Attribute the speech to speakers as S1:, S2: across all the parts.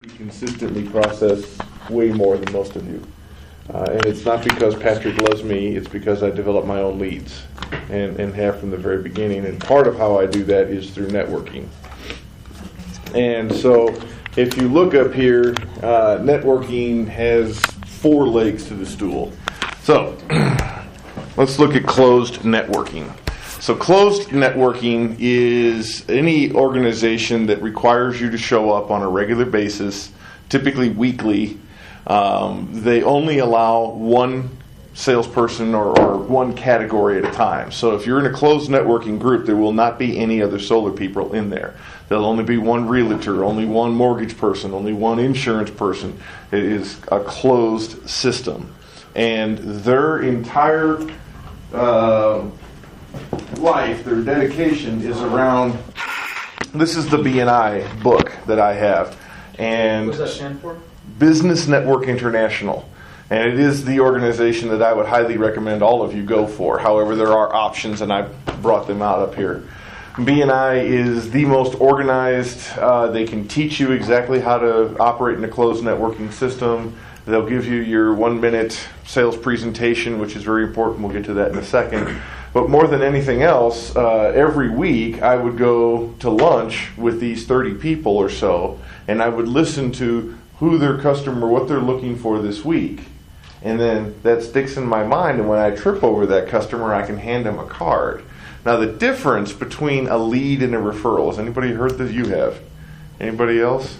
S1: We consistently process way more than most of you. And it's not because Patrick loves me, it's because I develop my own leads and have from the very beginning. And part of how I do that is through networking. And so if you look up here, networking has 4 legs to the stool. So let's look at closed networking. So closed networking is any organization that requires you to show up on a regular basis, typically weekly. They only allow one salesperson or one category at a time. So if you're in a closed networking group, there will not be any other solar people in there. There'll only be one realtor, only one mortgage person, only one insurance person. It is a closed system. And their entire life, their dedication is around, this is the BNI book that I have. And
S2: what does that stand for?
S1: Business Network International. And it is the organization that I would highly recommend all of you go for. However, there are options, and I brought them out up here. BNI is the most organized. They can teach you exactly how to operate in a closed networking system. They'll give you your 1-minute sales presentation, which is very important. We'll get to that in a second. But more than anything else, every week I would go to lunch with these 30 people or so, and I would listen to who their customer, what they're looking for this week. And then that sticks in my mind, and when I trip over that customer, I can hand them a card. Now, the difference between a lead and a referral, has anybody heard that? You have? Anybody else?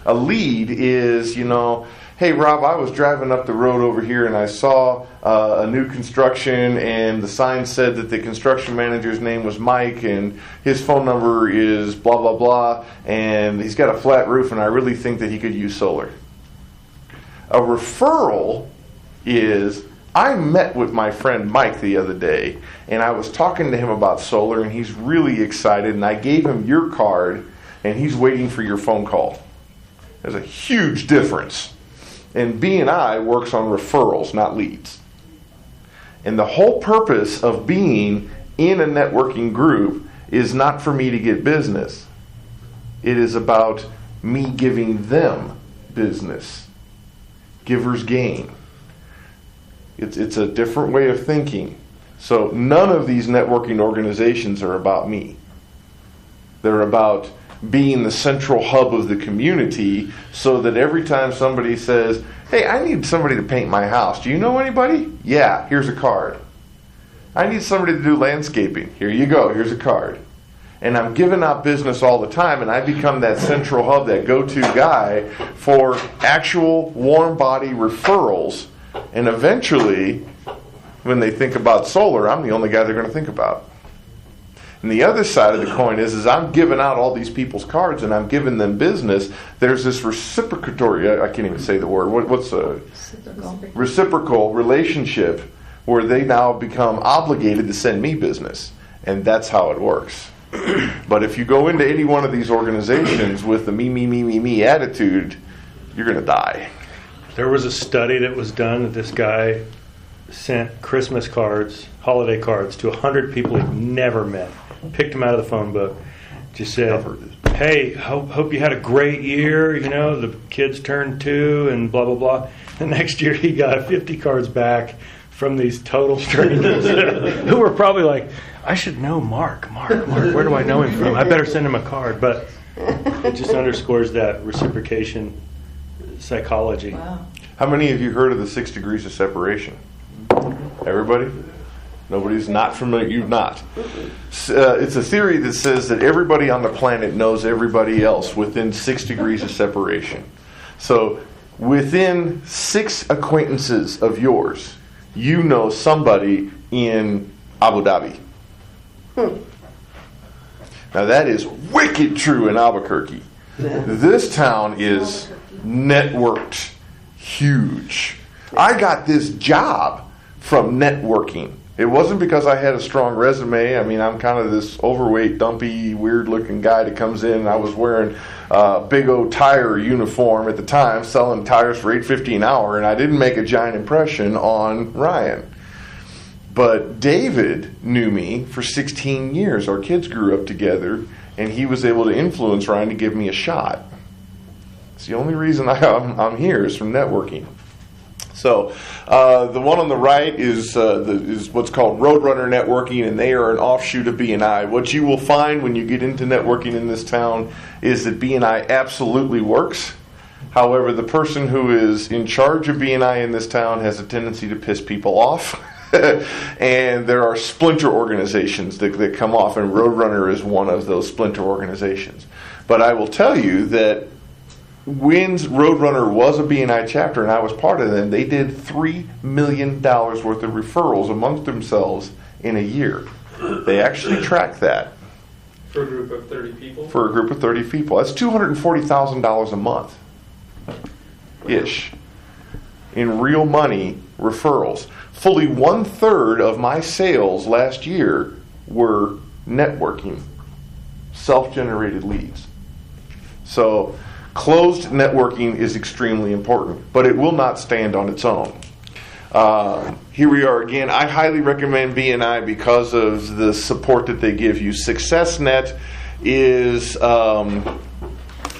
S1: A lead is, hey, Rob, I was driving up the road over here and I saw a new construction, and the sign said that the construction manager's name was Mike and his phone number is blah, blah, blah, and he's got a flat roof and I really think that he could use solar. A referral is, I met with my friend Mike the other day and I was talking to him about solar and he's really excited, and I gave him your card and he's waiting for your phone call. There's a huge difference. And BNI works on referrals, not leads. And the whole purpose of being in a networking group is not for me to get business. It is about me giving them business. Givers gain. It's a different way of thinking. So none of these networking organizations are about me. They're about being the central hub of the community, so that every time somebody says, hey, I need somebody to paint my house. Do you know anybody? Yeah, here's a card. I need somebody to do landscaping. Here you go, here's a card. And I'm giving out business all the time, and I become that central hub, that go-to guy for actual warm body referrals. And eventually, when they think about solar, I'm the only guy they're going to think about. And the other side of the coin is I'm giving out all these people's cards and I'm giving them business. There's this reciprocatory, I can't even say the word, what's a reciprocal relationship where they now become obligated to send me business. And that's how it works. But if you go into any one of these organizations with the me attitude, you're going to die.
S3: There was a study that was done that this guy sent Christmas cards, holiday cards, to 100 people he'd never met. Picked them out of the phone book. Just said, hey, hope you had a great year. The kids turned 2 and blah, blah, blah. The next year he got 50 cards back from these total strangers who were probably like, I should know Mark, where do I know him from? I better send him a card. But it just underscores that reciprocation psychology.
S4: Wow.
S1: How many of you heard of the 6 degrees of separation? Everybody? Nobody's not familiar. You've not. It's a theory that says that everybody on the planet knows everybody else within 6 degrees of separation. So within 6 acquaintances of yours, you know somebody in Abu Dhabi. Now that is wicked true in Albuquerque. This town is networked huge. I got this job from networking. It wasn't because I had a strong resume. I mean, I'm kind of this overweight, dumpy, weird-looking guy that comes in. I was wearing a Big O tire uniform at the time, selling tires for $8.50 an hour, and I didn't make a giant impression on Ryan. But David knew me for 16 years. Our kids grew up together, and he was able to influence Ryan to give me a shot. It's the only reason I'm here is from networking. So the one on the right is what's called Roadrunner Networking, and they are an offshoot of BNI. What you will find when you get into networking in this town is that BNI absolutely works. However, the person who is in charge of BNI in this town has a tendency to piss people off. And there are splinter organizations that come off, and Roadrunner is one of those splinter organizations. But I will tell you that when Roadrunner was a BNI chapter and I was part of them, they did $3 million worth of referrals amongst themselves in a year. They actually tracked that.
S2: For a group of 30 people?
S1: For a group of 30 people. That's $240,000 a month. Ish. In real money, referrals. Fully 1/3 of my sales last year were networking, self-generated leads. So closed networking is extremely important, but it will not stand on its own. Here we are again. I highly recommend BNI because of the support that they give you. SuccessNet is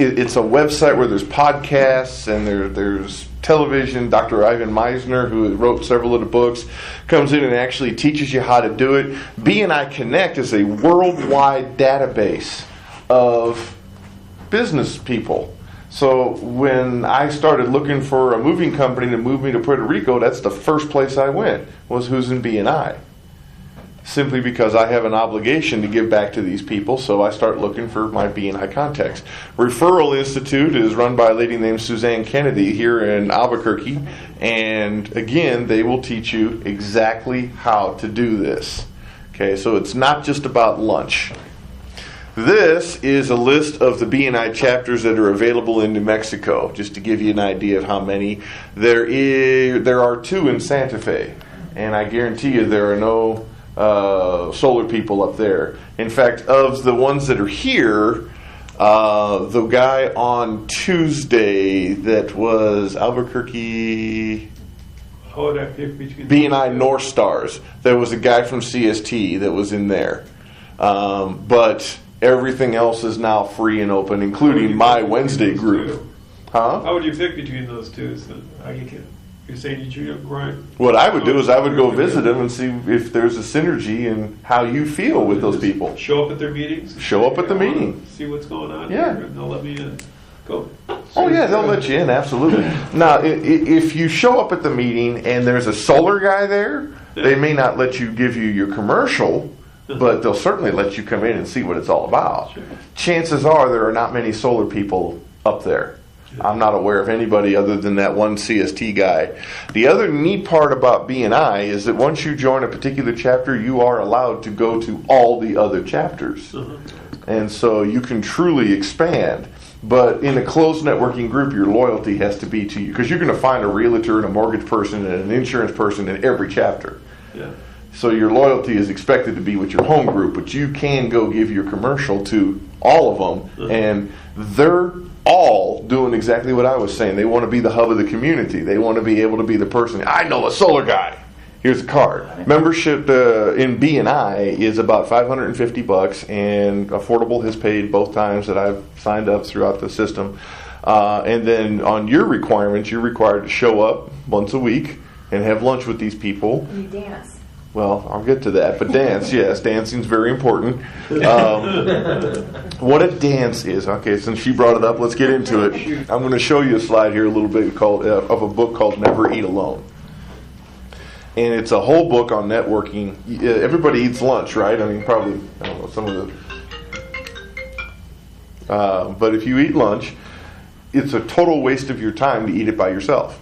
S1: it's a website where there's podcasts and there's television. Dr. Ivan Meisner, who wrote several of the books, comes in and actually teaches you how to do it. BNI Connect is a worldwide database of business people. So when I started looking for a moving company to move me to Puerto Rico, that's the first place I went, was who's in BNI. Simply because I have an obligation to give back to these people, so I start looking for my BNI contacts. Referral Institute is run by a lady named Suzanne Kennedy here in Albuquerque, and again, they will teach you exactly how to do this. Okay, so it's not just about lunch. This is a list of the BNI chapters that are available in New Mexico, just to give you an idea of how many. There are 2 in Santa Fe, and I guarantee you there are no solar people up there. In fact, of the ones that are here, the guy on Tuesday that was Albuquerque
S2: How would I pick between
S1: BNI North Stars, there was a guy from CST that was in there. But everything else is now free and open, including my Wednesday group. Huh?
S2: How would you pick between those two? So you're saying you grind?
S1: What I would do is I would go visit them and see if there's a synergy in how you feel with those people.
S2: Show up at their meetings?
S1: Show up at the meeting.
S2: See what's going on
S1: Yeah.
S2: here, and they'll let me in. Go.
S1: Oh yeah, they'll let you in, absolutely. Now, if you show up at the meeting and there's a solar guy there, they may not let you give you your commercial, but they'll certainly let you come in and see what it's all about.
S2: Sure.
S1: Chances are there are not many solar people up there. I'm not aware of anybody other than that one CST guy. The other neat part about BNI is that once you join a particular chapter, you are allowed to go to all the other chapters. And so you can truly expand. But in a closed networking group, your loyalty has to be to you, because you're going to find a realtor and a mortgage person and an insurance person in every chapter.
S2: Yeah.
S1: So your loyalty is expected to be with your home group, but you can go give your commercial to all of them, and they're all doing exactly what I was saying. They want to be the hub of the community. They want to be able to be the person. I know a solar guy. Here's a card. Membership in BNI is about $550, and Affordable has paid both times that I've signed up throughout the system. And then on your requirements, you're required to show up once a week and have lunch with these people.
S4: You dance.
S1: Well, I'll get to that. But dance, yes, dancing's very important. What a dance is. Okay, since she brought it up, let's get into it. I'm going to show you a slide here a little bit called of a book called Never Eat Alone. And it's a whole book on networking. Everybody eats lunch, right? I mean, probably, I don't know, some of the... but if you eat lunch, it's a total waste of your time to eat it by yourself.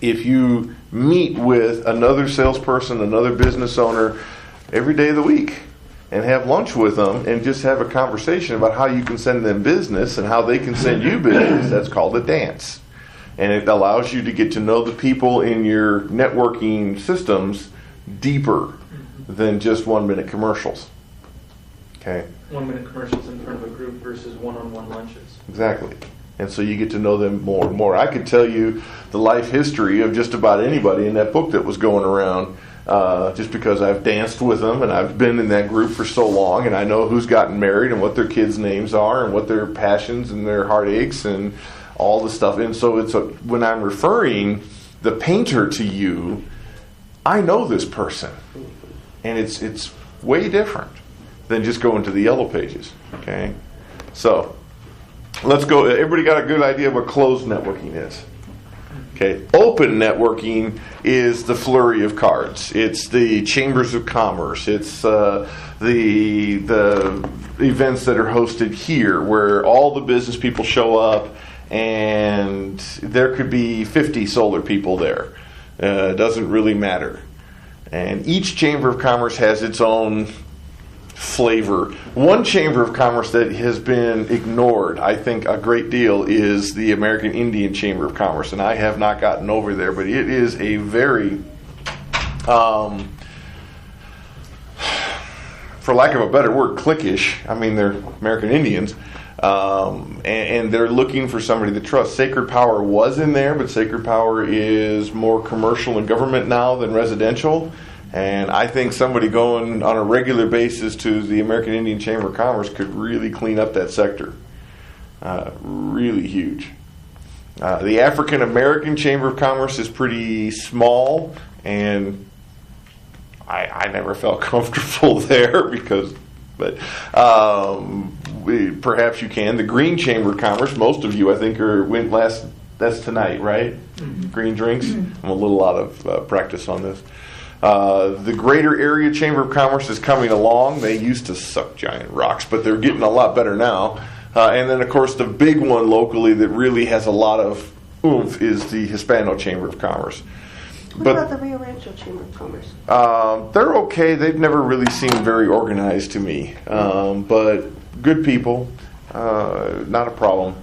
S1: If you meet with another salesperson, another business owner every day of the week and have lunch with them and just have a conversation about how you can send them business and how they can send you business, that's called a dance. And it allows you to get to know the people in your networking systems deeper than just 1-minute commercials. Okay?
S5: 1-minute commercials in front of a group versus one-on-one lunches.
S1: Exactly. And so you get to know them more and more. I could tell you the life history of just about anybody in that book that was going around. just because I've danced with them and I've been in that group for so long, and I know who's gotten married and what their kids' names are and what their passions and their heartaches and all the stuff. And so when I'm referring the painter to you, I know this person, and it's way different than just going to the Yellow Pages. Okay, so let's go. Everybody got a good idea of what closed networking is? Okay, open networking is the flurry of cards. It's the chambers of commerce. It's the events that are hosted here, where all the business people show up, and there could be 50 solar people there. It doesn't really matter. And each chamber of commerce has its own flavor. One chamber of commerce that has been ignored, I think, a great deal is the American Indian Chamber of Commerce, and I have not gotten over there, but it is a very, for lack of a better word, cliquish. I mean, they're American Indians, and they're looking for somebody to trust. Sacred Power was in there, but Sacred Power is more commercial and government now than residential. And I think somebody going on a regular basis to the American Indian Chamber of Commerce could really clean up that sector. Really huge. The African American Chamber of Commerce is pretty small, and I never felt comfortable there perhaps you can. The Green Chamber of Commerce, most of you I think went last. That's tonight, right? Mm-hmm. Green drinks. Mm-hmm. I'm a little out of practice on this. The Greater Area Chamber of Commerce is coming along. They used to suck giant rocks, but they're getting a lot better now. And then, of course, the big one locally that really has a lot of oomph is the Hispano Chamber of Commerce.
S4: What about the Rio Rancho Chamber of Commerce?
S1: They're okay. They've never really seemed very organized to me. But good people, not a problem.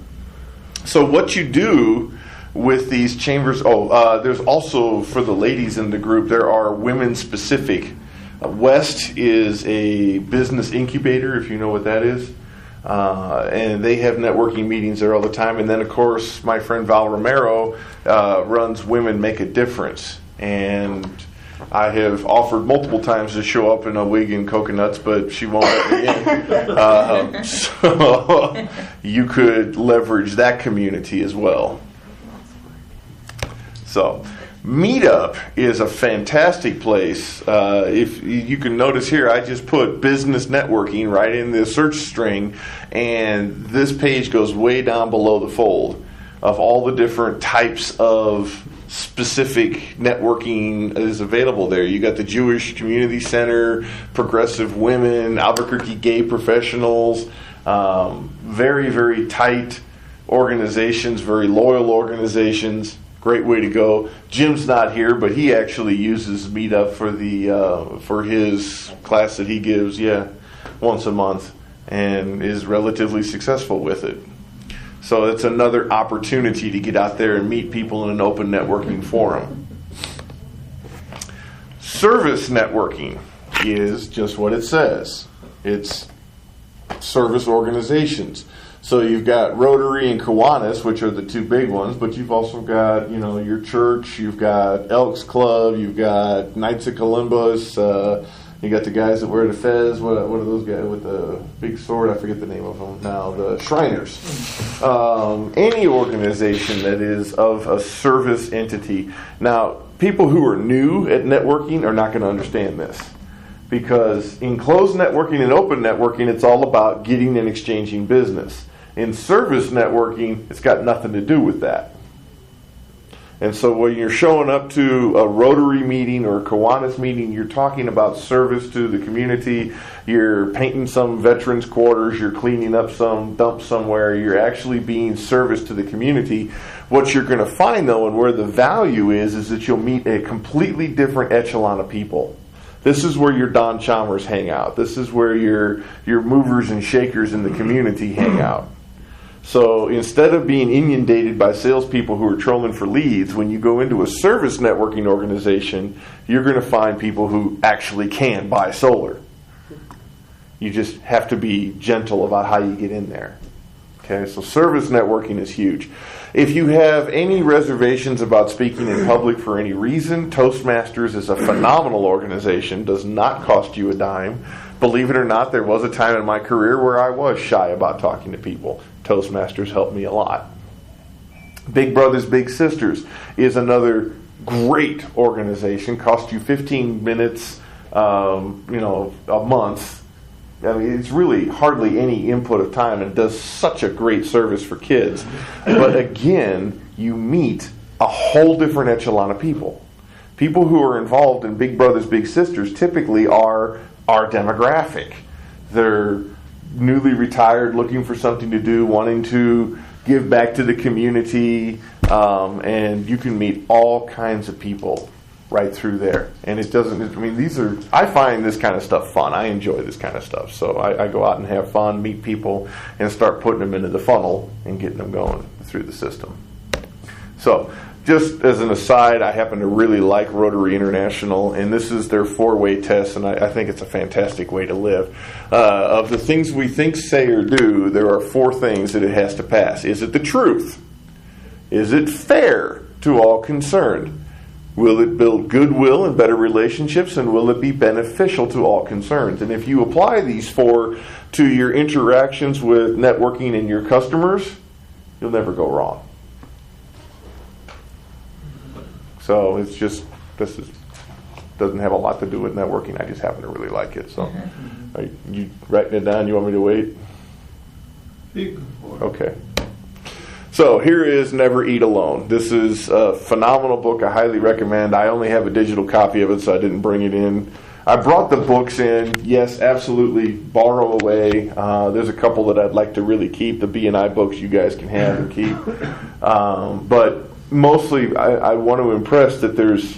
S1: So what you do with these chambers, there's also, for the ladies in the group, there are women-specific. West is a business incubator, if you know what that is. And they have networking meetings there all the time. And then, of course, my friend Val Romero runs Women Make a Difference. And I have offered multiple times to show up in a wig and coconuts, but she won't let me in. So you could leverage that community as well. So, Meetup is a fantastic place. If you can notice here, I just put business networking right in the search string, and this page goes way down below the fold of all the different types of specific networking is available there. You got the Jewish Community Center, Progressive Women, Albuquerque Gay Professionals, very, very tight organizations, very loyal organizations. Great way to go. Jim's not here, but he actually uses Meetup for his class that he gives, once a month, and is relatively successful with it. So it's another opportunity to get out there and meet people in an open networking forum. Service networking is just what it says. It's service organizations. So you've got Rotary and Kiwanis, which are the two big ones, but you've also got, your church, you've got Elks Club, you've got Knights of Columbus, you got the guys that wear the fez, what are those guys with the big sword? I forget the name of them now, the Shriners. Any organization that is of a service entity. Now, people who are new at networking are not going to understand this. Because in closed networking and open networking, it's all about getting and exchanging business. In service networking, it's got nothing to do with that. And so when you're showing up to a Rotary meeting or a Kiwanis meeting, you're talking about service to the community. You're painting some veterans' quarters. You're cleaning up some dump somewhere. You're actually being service to the community. What you're going to find, though, and where the value is that you'll meet a completely different echelon of people. This is where your Don Chalmers hang out. This is where your movers and shakers in the community hang out. So instead of being inundated by salespeople who are trolling for leads, when you go into a service networking organization, you're going to find people who actually can buy solar. You just have to be gentle about how you get in there. Okay, so service networking is huge. If you have any reservations about speaking in public for any reason, Toastmasters is a phenomenal organization, does not cost you a dime. Believe it or not, there was a time in my career where I was shy about talking to people. Toastmasters helped me a lot. Big Brothers Big Sisters is another great organization, costs you 15 minutes a month. I mean, it's really hardly any input of time, and does such a great service for kids. But again, you meet a whole different echelon of people. People who are involved in Big Brothers Big Sisters typically are our demographic. They're newly retired, looking for something to do, wanting to give back to the community, and you can meet all kinds of people right through there. And it doesn't, I find this kind of stuff fun. I enjoy this kind of stuff. So I go out and have fun, meet people, and start putting them into the funnel and getting them going through the system. So just as an aside, I happen to really like Rotary International, and this is their 4-way test, and I think it's a fantastic way to live. Of the things we think, say, or do, there are 4 things that it has to pass. Is it the truth? Is it fair to all concerned? Will it build goodwill and better relationships, and will it be beneficial to all concerned? And if you apply these 4 to your interactions with networking and your customers, you'll never go wrong. So it's just, doesn't have a lot to do with networking. I just happen to really like it. So are you writing it down? You want me to wait? Okay. So here is Never Eat Alone. This is a phenomenal book. I highly recommend. I only have a digital copy of it, so I didn't bring it in. I brought the books in. Yes, absolutely, borrow away. There's a couple that I'd like to really keep. The B&I books you guys can have and keep. But mostly I want to impress that there's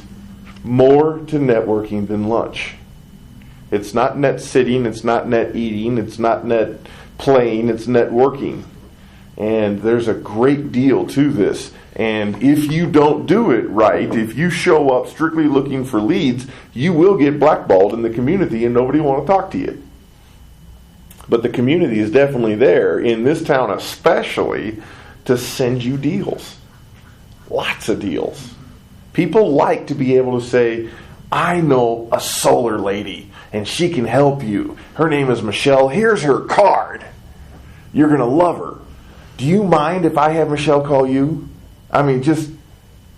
S1: more to networking than lunch. It's not net sitting. It's not net eating. It's not net playing. It's networking. And there's a great deal to this. And if you don't do it right, if you show up strictly looking for leads, you will get blackballed in the community and nobody will want to talk to you. But the community is definitely there, in this town especially, to send you deals. Lots of deals. People like to be able to say, I know a solar lady and she can help you. Her name is Michelle. Here's her card. You're going to love her. Do you mind if I have Michelle call you? I mean, just,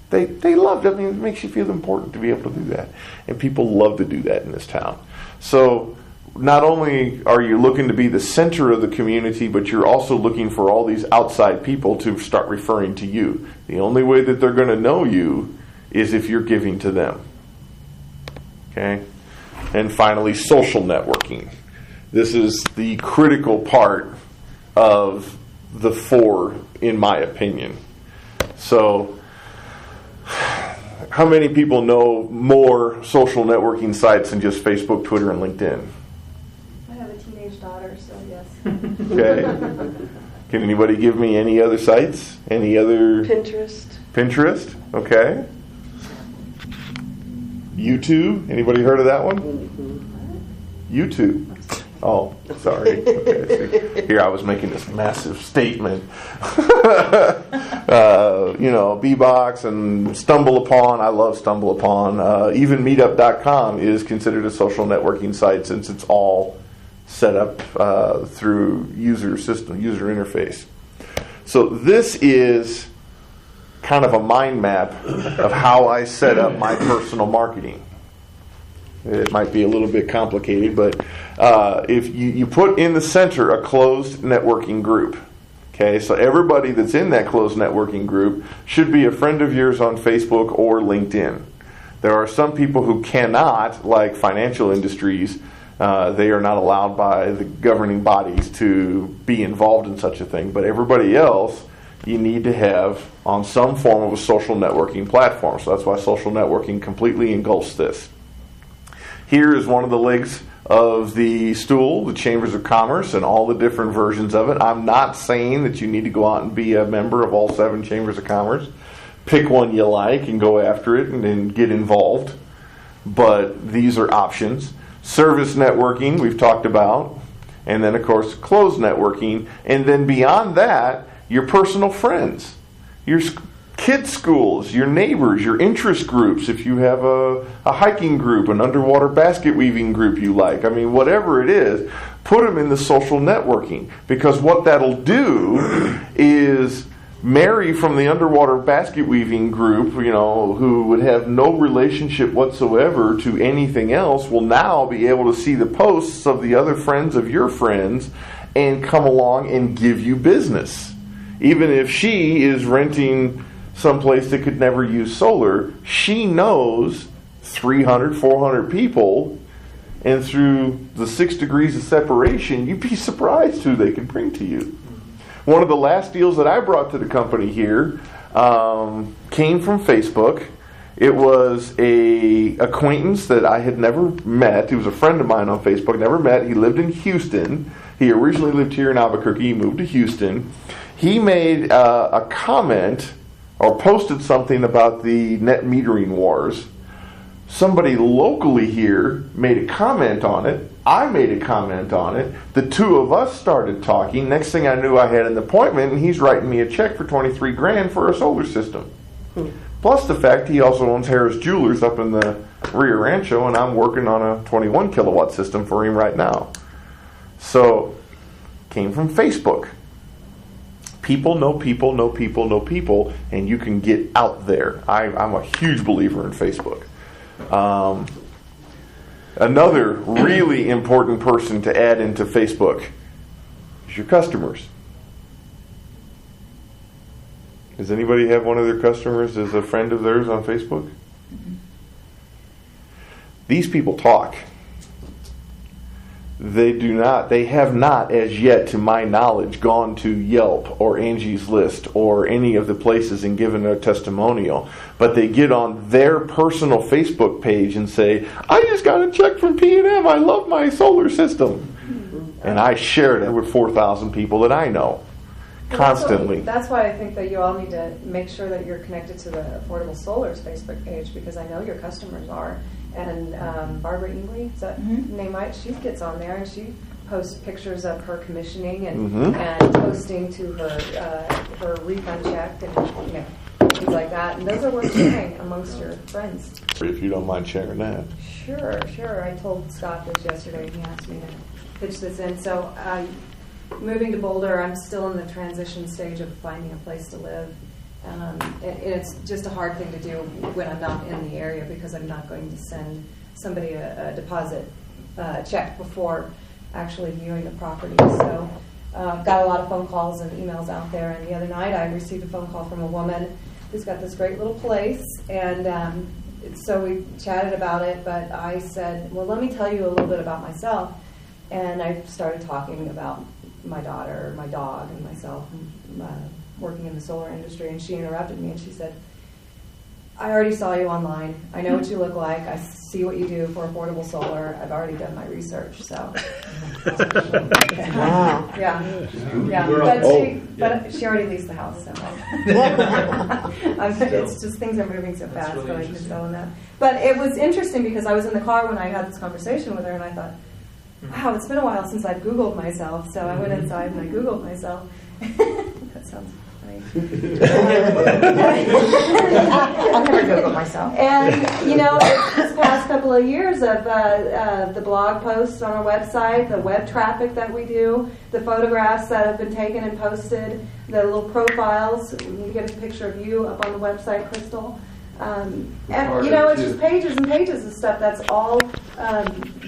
S1: they love it. I mean, it makes you feel important to be able to do that. And people love to do that in this town. So not only are you looking to be the center of the community, but you're also looking for all these outside people to start referring to you. The only way that they're going to know you is if you're giving to them. Okay? And finally, social networking. This is the critical part of the 4, in my opinion. So, how many people know more social networking sites than just Facebook, Twitter, and LinkedIn?
S4: I have a teenage daughter, so yes.
S1: Okay. Can anybody give me any other sites? Any other? Pinterest? Okay. YouTube? Anybody heard of that one? YouTube. Oh, sorry. Okay, here I was making this massive statement. Bbox and StumbleUpon. I love StumbleUpon. Even Meetup.com is considered a social networking site since it's all set up through user interface. So this is kind of a mind map of how I set up my personal marketing. It might be a little bit complicated, but if you put in the center a closed networking group, okay, so everybody that's in that closed networking group should be a friend of yours on Facebook or LinkedIn. There are some people who cannot, like financial industries, they are not allowed by the governing bodies to be involved in such a thing, but everybody else you need to have on some form of a social networking platform. So that's why social networking completely engulfs this. Here is one of the legs of the stool, the Chambers of Commerce, and all the different versions of it. I'm not saying that you need to go out and be a member of all 7 Chambers of Commerce. Pick one you like and go after it and get involved. But these are options. Service networking, we've talked about. And then, of course, closed networking. And then beyond that, your personal friends, your kids' schools, your neighbors, your interest groups. If you have a hiking group, an underwater basket weaving group you like, I mean, whatever it is, put them in the social networking. Because what that'll do is Mary from the underwater basket weaving group, who would have no relationship whatsoever to anything else, will now be able to see the posts of the other friends of your friends and come along and give you business. Even if she is renting someplace that could never use solar, she knows 300, 400 people, and through the 6 degrees of separation, you'd be surprised who they can bring to you. One of the last deals that I brought to the company here came from Facebook. It was a acquaintance that I had never met. He was a friend of mine on Facebook, never met. He lived in Houston. He originally lived here in Albuquerque. He moved to Houston. He made a comment or posted something about the net metering wars. Somebody locally here made a comment on it. I made a comment on it. The two of us started talking. Next thing I knew, I had an appointment, and he's writing me a check for $23,000 for a solar system. Plus the fact he also owns Harris Jewelers up in the Rio Rancho, and I'm working on a 21 kilowatt system for him right now. So, came from Facebook. People know people know people know people, and you can get out there. I'm a huge believer in Facebook. Another really important person to add into Facebook is your customers. Does anybody have one of their customers as a friend of theirs on Facebook? These people talk. They have not as yet, to my knowledge, gone to Yelp or Angie's List or any of the places and given a testimonial. But they get on their personal Facebook page and say, I just got a check from P&M. I love my solar system. And I shared it with 4,000 people that I know constantly.
S4: That's why I think that you all need to make sure that you're connected to the Affordable Solar's Facebook page, because I know your customers are. And Barbara Ingley, is that name right? She gets on there and she posts pictures of her commissioning and posting to her refund check and things like that. And those are worth sharing amongst your friends.
S1: If you don't mind sharing that.
S4: Sure. I told Scott this yesterday. He asked me to pitch this in. So moving to Boulder, I'm still in the transition stage of finding a place to live. And it's just a hard thing to do when I'm not in the area, because I'm not going to send somebody a deposit check before actually viewing the property. So got a lot of phone calls and emails out there. And the other night I received a phone call from a woman who's got this great little place. And so we chatted about it. But I said, well, let me tell you a little bit about myself. And I started talking about my daughter, my dog, and myself. Working in the solar industry, and she interrupted me and she said, I already saw you online. I know what you look like. I see what you do for affordable solar. I've already done my research. So,
S6: Wow.
S4: Yeah. But she already leased the house. So it's just things are moving so fast that I can tell in that. But it was interesting because I was in the car when I had this conversation with her, and I thought, wow, it's been a while since I've Googled myself. So I went inside and I Googled myself. That sounds funny.
S6: I'll never Google myself.
S4: And, this past couple of years of the blog posts on our website, the web traffic that we do, the photographs that have been taken and posted, the little profiles. We need to get a picture of you up on the website, Crystal. And, it's just pages and pages of stuff that's all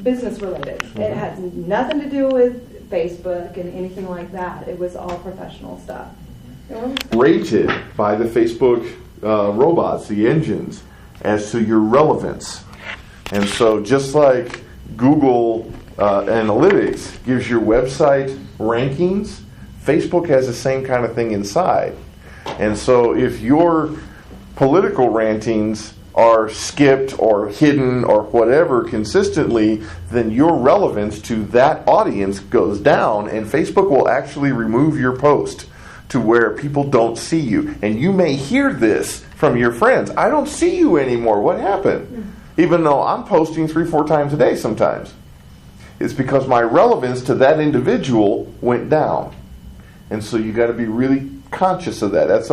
S4: business related. It has nothing to do with Facebook and anything like that. It was all professional stuff.
S1: Rated by the Facebook robots, the engines, as to your relevance. And so just like Google Analytics gives your website rankings, Facebook has the same kind of thing inside. And so if your political rantings are skipped or hidden or whatever consistently, then your relevance to that audience goes down, and Facebook will actually remove your post to where people don't see you. And you may hear this from your friends. I don't see you anymore. What happened? Even though I'm posting 3-4 times a day sometimes. It's because my relevance to that individual went down. And so you got to be really conscious of that. That's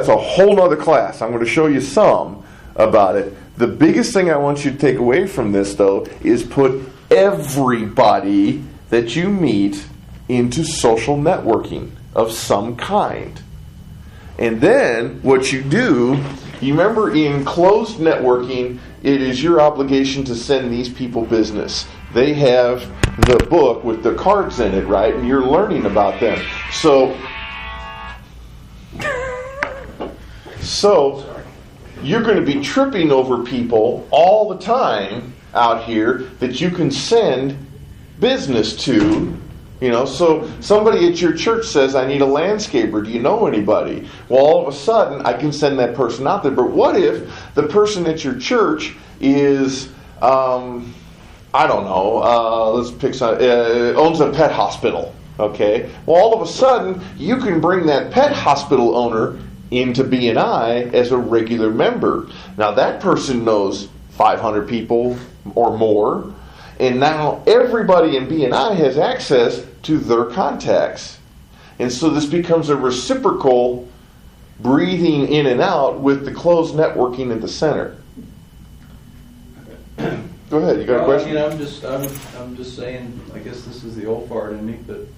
S1: a whole nother class. I'm going to show you some about it. The biggest thing I want you to take away from this, though, is put everybody that you meet into social networking of some kind. And then what you do, you remember in closed networking, it is your obligation to send these people business. They have the book with the cards in it, right? And you're learning about them. So you're going to be tripping over people all the time out here that you can send business to. You know, so somebody at your church says, I need a landscaper. Do you know anybody? Well, all of a sudden, I can send that person out there. But what if the person at your church is, I don't know, let's pick some, owns a pet hospital. Okay? Well, all of a sudden, you can bring that pet hospital owner into BNI as a regular member. Now, that person knows 500 people or more. And now everybody in BNI has access to their contacts. And so this becomes a reciprocal breathing in and out with the closed networking at the center. Go ahead, you got a question?
S7: I'm just saying, I guess this is the old fart in me, but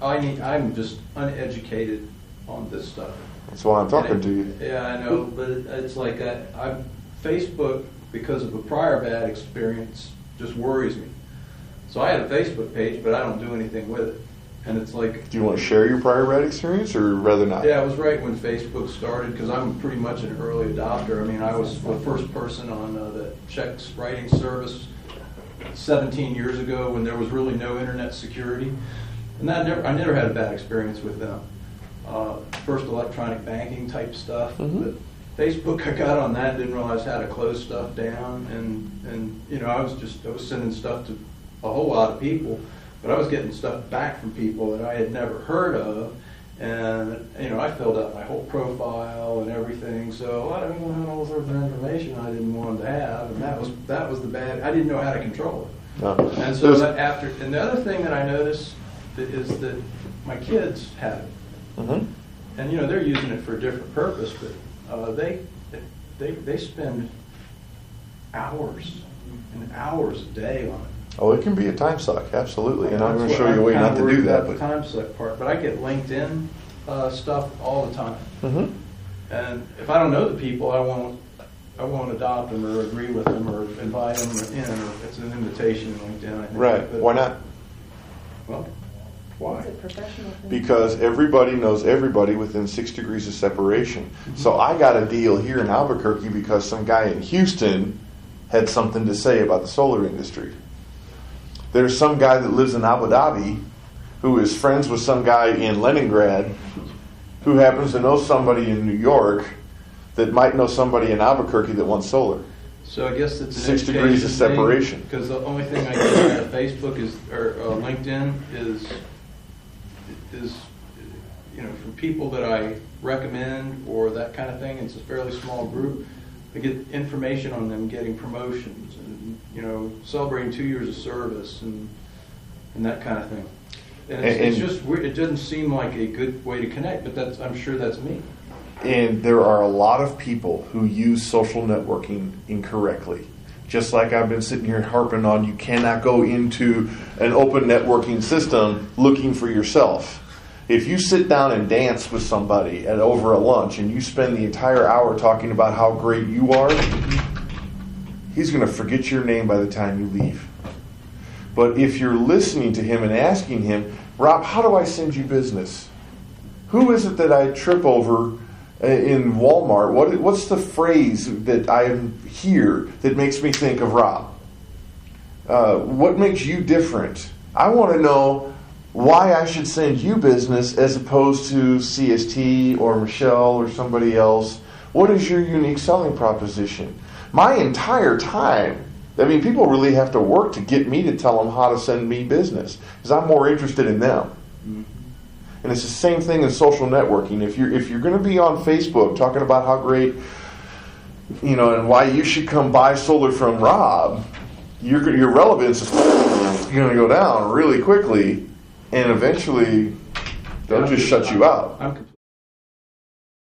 S7: I'm just uneducated on this stuff.
S1: That's why I'm talking to you.
S7: Yeah, I know, but it's like I'm Facebook, because of a prior bad experience, just worries me. So I have a Facebook page, but I don't do anything with it. And it's like... Do
S1: you want to share your prior bad experience, or rather not?
S7: Yeah, it was right when Facebook started, because I'm pretty much an early adopter. I mean, I was the first person on the checks writing service 17 years ago when there was really no internet security. And I never had a bad experience with them. First electronic banking type stuff.
S1: Mm-hmm.
S7: But Facebook, I got on that, didn't realize how to close stuff down, and you know, I was sending stuff to a whole lot of people, but I was getting stuff back from people that I had never heard of, and you know, I filled out my whole profile and everything, so I don't even have all sorts of information I didn't want to have, and that was the bad. I didn't know how to control it.
S1: No.
S7: And so and the other thing that I noticed is that my kids have it,
S1: mm-hmm.
S7: and you know, they're using it for a different purpose, but they spend hours and hours a day on it.
S1: Oh, it can be a time suck, absolutely. And I'm going to show you a way not to do that.
S7: The time suck part, but I get LinkedIn stuff all the time.
S1: Mm-hmm.
S7: And if I don't know the people, I won't adopt them or agree with them or invite them in. Or it's an invitation in LinkedIn, I think.
S1: Right.
S7: But,
S1: why not?
S7: Well, why?
S4: It's a professional thing.
S1: Because everybody knows everybody within 6 degrees of separation. Mm-hmm. So I got a deal here in Albuquerque because some guy in Houston had something to say about the solar industry. There's some guy that lives in Abu Dhabi who is friends with some guy in Leningrad who happens to know somebody in New York that might know somebody in Albuquerque that wants solar.
S7: So I guess it's an
S1: 6 degrees of separation.
S7: Because the only thing I get out of Facebook or LinkedIn is you know, for people that I recommend or that kind of thing. It's a fairly small group. I get information on them getting promotions and, you know, celebrating 2 years of service and that kind of thing. And it's just weird. It doesn't seem like a good way to connect, but I'm sure that's me.
S1: And there are a lot of people who use social networking incorrectly. Just like I've been sitting here harping on, you cannot go into an open networking system looking for yourself. If you sit down and dance with somebody over a lunch and you spend the entire hour talking about how great you are, he's going to forget your name by the time you leave. But if you're listening to him and asking him, Rob, how do I send you business? Who is it that I trip over in Walmart? What's the phrase that I hear that makes me think of Rob? What makes you different? I want to know why I should send you business as opposed to CST or Michelle or somebody else. What is your unique selling proposition? My entire time, I mean, people really have to work to get me to tell them how to send me business because I'm more interested in them. Mm-hmm. And it's the same thing in social networking. If you're going to be on Facebook talking about how great, you know, and why you should come buy solar from Rob, your relevance is going to go down really quickly, and eventually they'll just shut you out.
S7: I'm